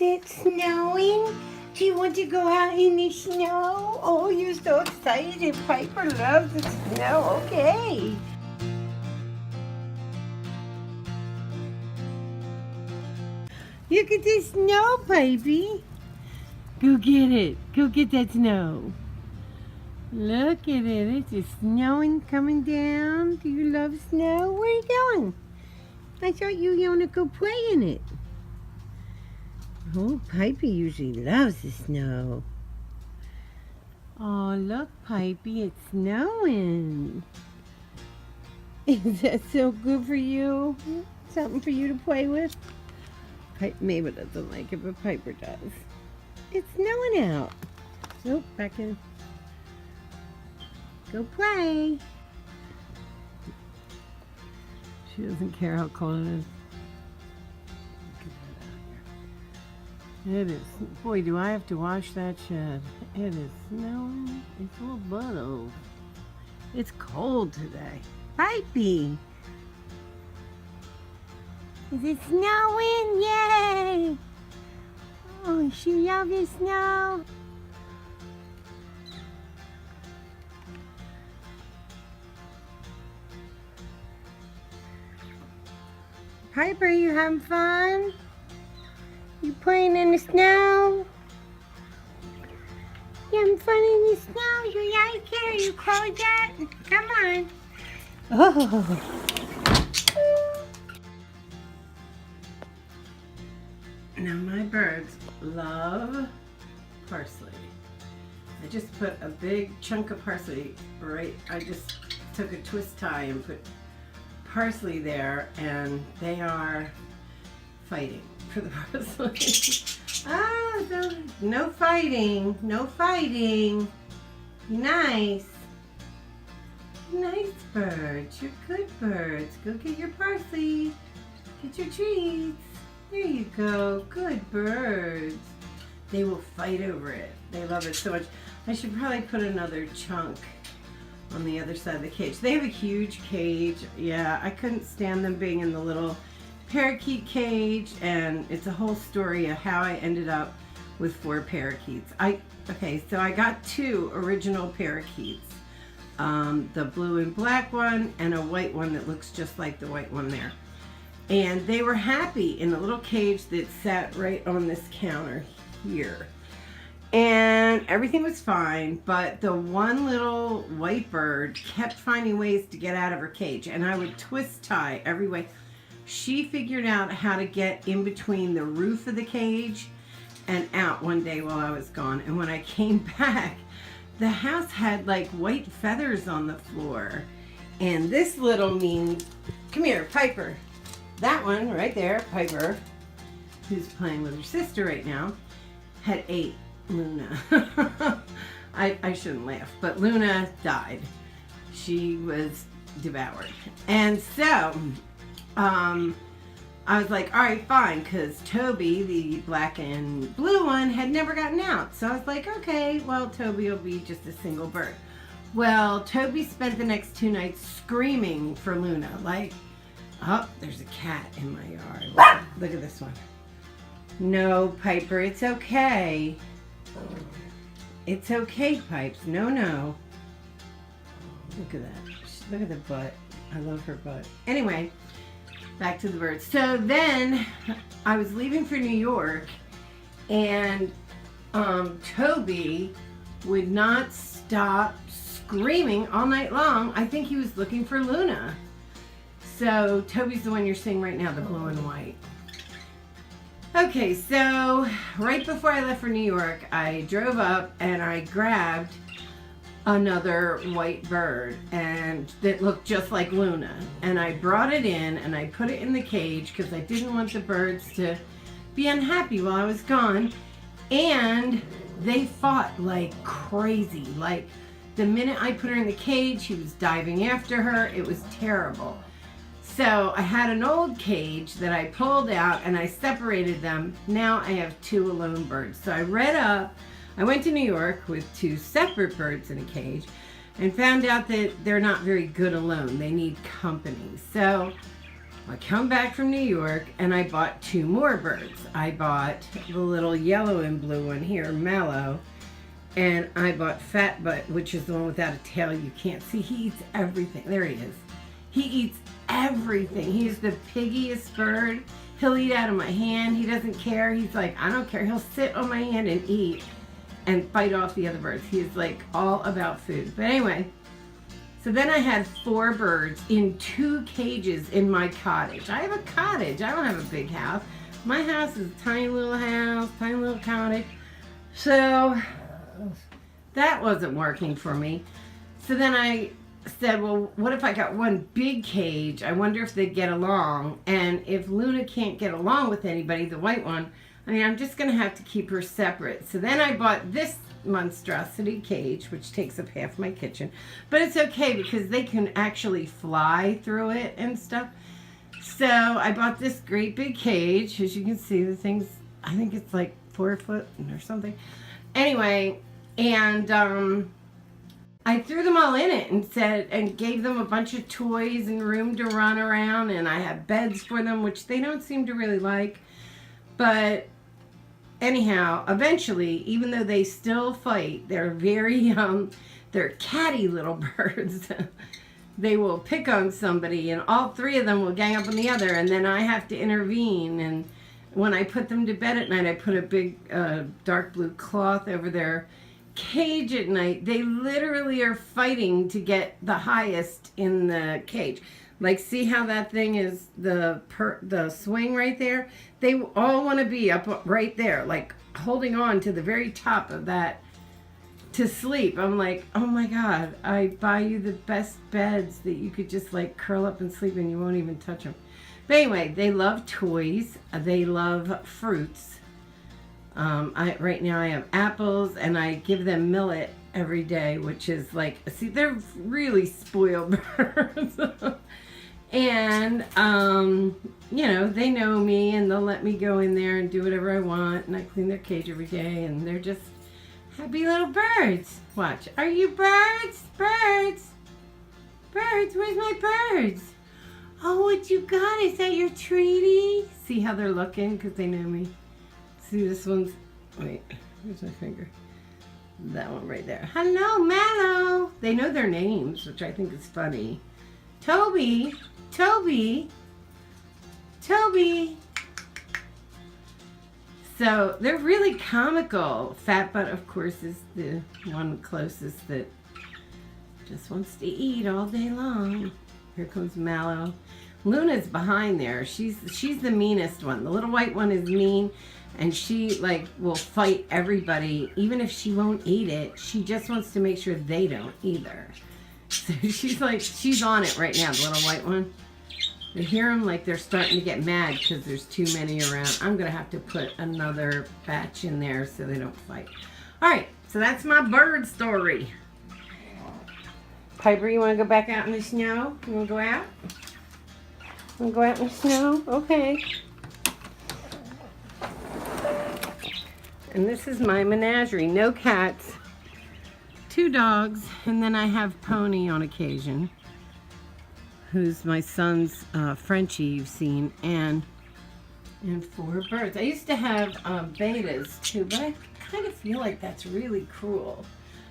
it snowing? Do you want to go out in the snow? Oh, you're so excited. Piper loves the snow. Okay. Look at the snow, baby. Go get it. Go get that snow. Look at it. It's just snowing coming down. Do you love snow? Where are you going? I thought you were going to go play in it. Oh, Pipey usually loves the snow. Oh, look, Pipey, it's snowing. Is that so good for you? Something for you to play with? Mabel doesn't like it, but Piper does. It's snowing out. So, back in. Go play. She doesn't care how cold it is. It is. Boy, do I have to wash that shed. It is snowing. It's full of butter. It's cold today. Pipey! Is it snowing? Yay! Oh, she loves the snow. Piper, you having fun? You playing in the snow? You having fun in the snow? You like it? Are you cold yet? Come on. Oh. Now my birds love parsley. I just put a big chunk of parsley I just took a twist tie and put parsley there, and they are fighting for the parsley. No fighting, no fighting. Nice. Nice birds, you're good birds. Go get your parsley, get your treats. There you go, good birds. They will fight over it. They love it so much. I should probably put another chunk on the other side of the cage. They have a huge cage. Yeah, I couldn't stand them being in the little parakeet cage, and it's a whole story of how I ended up with 4 parakeets. Okay, so I got 2 original parakeets. The blue and black one and a white one that looks just like the white one there. And they were happy in a little cage that sat right on this counter here. And everything was fine, but the one little white bird kept finding ways to get out of her cage, and I would twist tie every way. She figured out how to get in between the roof of the cage and out one day while I was gone. And when I came back, the house had like white feathers on the floor. And this little come here, Piper. That one right there, Piper, who's playing with her sister right now, had 8. Luna. I shouldn't laugh, but Luna died. She was devoured. And so, I was like, all right, fine, because Toby, the black and blue one, had never gotten out. So I was like, okay, well, Toby will be just a single bird. Well, Toby spent the next 2 nights screaming for Luna, like, oh, there's a cat in my yard. Look at this one. No, Piper, it's okay. It's okay, Pipes. No, no. Look at that. Look at the butt. I love her butt. Anyway, back to the birds. So then I was leaving for New York, and Toby would not stop screaming all night long. I think he was looking for Luna. So Toby's the one you're seeing right now, the blue and white. Okay, so right before I left for New York, I drove up and I grabbed another white bird and that looked just like Luna. And I brought it in and I put it in the cage because I didn't want the birds to be unhappy while I was gone. And they fought like crazy. Like the minute I put her in the cage, he was diving after her. It was terrible. So I had an old cage that I pulled out and I separated them. Now I have 2 alone birds. So I went to New York with 2 separate birds in a cage and found out that they're not very good alone. They need company. So I come back from New York and I bought 2 more birds. I bought the little yellow and blue one here, Mallow, and I bought Fat Butt, which is the one without a tail you can't see. He eats everything. There he is. He eats everything. He's the piggiest bird. He'll eat out of my hand. He doesn't care. He's like, I don't care. He'll sit on my hand and eat and bite off the other birds. He's like all about food. But anyway, so then I had 4 birds in 2 cages in my cottage. I have a cottage. I don't have a big house. My house is a tiny little house, tiny little cottage. So that wasn't working for me. So then I said, well, what if I got one big cage? I wonder if they'd get along. And if Luna can't get along with anybody, the white one, I mean, I'm just going to have to keep her separate. So then I bought this monstrosity cage, which takes up half my kitchen. But it's okay because they can actually fly through it and stuff. So I bought this great big cage. As you can see, the thing's, I think it's like 4 foot or something. Anyway, and I threw them all in it and gave them a bunch of toys and room to run around, and I have beds for them, which they don't seem to really like. But anyhow, eventually, even though they still fight, they're very they're catty little birds. They will pick on somebody, and all 3 of them will gang up on the other, and then I have to intervene. And when I put them to bed at night, I put a big dark blue cloth over their cage at night. They literally are fighting to get the highest in the cage. Like, see how that thing is, the swing right there? They all want to be up right there, like holding on to the very top of that to sleep. I'm like, oh my God, I buy you the best beds that you could just like curl up and sleep in. You won't even touch them. But anyway, they love toys. They love fruits. Right now I have apples, and I give them millet every day, which is like, see, they're really spoiled birds. And, you know, they know me, and they'll let me go in there and do whatever I want, and I clean their cage every day, and they're just happy little birds. Watch. Are you birds? Birds? Birds? Where's my birds? Oh, what you got? Is that your treaty? See how they're looking? Because they know me. See, this one's, wait, where's my finger? That one right there. Hello, Mallow. They know their names, which I think is funny. Toby, Toby, Toby. So they're really comical. Fat Butt, of course, is the one closest that just wants to eat all day long. Here comes Mallow. Luna's behind there. She's the meanest one. The little white one is mean, and she like will fight everybody, even if she won't eat it. She just wants to make sure they don't either. So she's on it right now, the little white one. You hear them like they're starting to get mad because there's too many around. I'm going to have to put another batch in there so they don't fight. All right, so that's my bird story. Piper, you want to go back out in the snow? You want to go out? You want to go out in the snow? Okay. And this is my menagerie. No cats. 2 dogs, and then I have Pony on occasion, who's my son's Frenchie you've seen, and 4 birds. I used to have betas too, but I kind of feel like that's really cruel.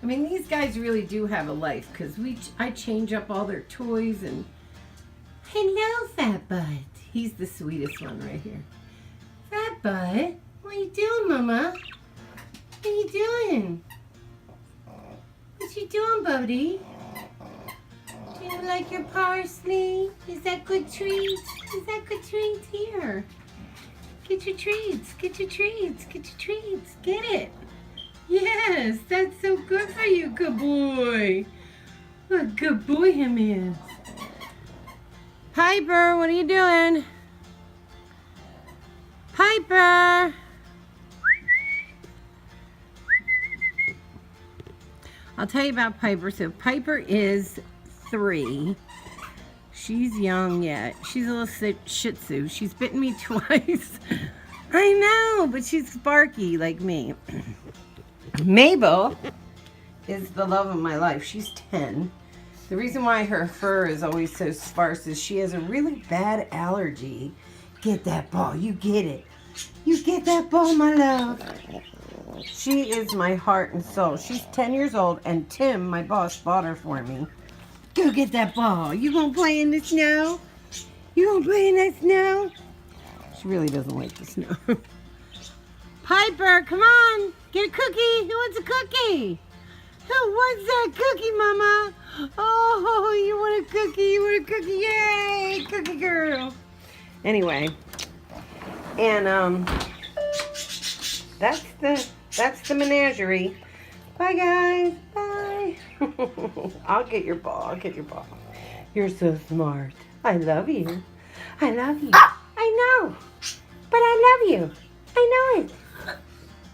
I mean, these guys really do have a life, because I change up all their toys. And hello, Fat Butt. He's the sweetest one right here. Fat Butt, what are you doing, Mama? What are you doing? What you doing, Bodie? Do you like your parsley? Is that good treats? Is that good treats? Here. Get your treats. Get your treats. Get your treats. Get it. Yes, that's so good for you, good boy. What a good boy him is. Piper, what are you doing? Piper. I'll tell you about Piper. So Piper is 3. She's young yet. She's a little Shih Tzu. She's bitten me twice. I know, but she's sparky like me. Mabel is the love of my life. She's 10. The reason why her fur is always so sparse is she has a really bad allergy. Get that ball. You get it. You get that ball, my love. She is my heart and soul. She's 10 years old, and Tim, my boss, bought her for me. Go get that ball. You gonna play in the snow? You gonna play in that snow? She really doesn't like the snow. Piper, come on. Get a cookie. Who wants a cookie? Who wants that cookie, Mama? Oh, you want a cookie? You want a cookie? Yay, cookie girl. Anyway, and that's the menagerie. Bye, guys. Bye. I'll get your ball. I'll get your ball. You're so smart. I love you. I love you. I know. But I love you. I know it.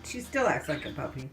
She still acts like a puppy.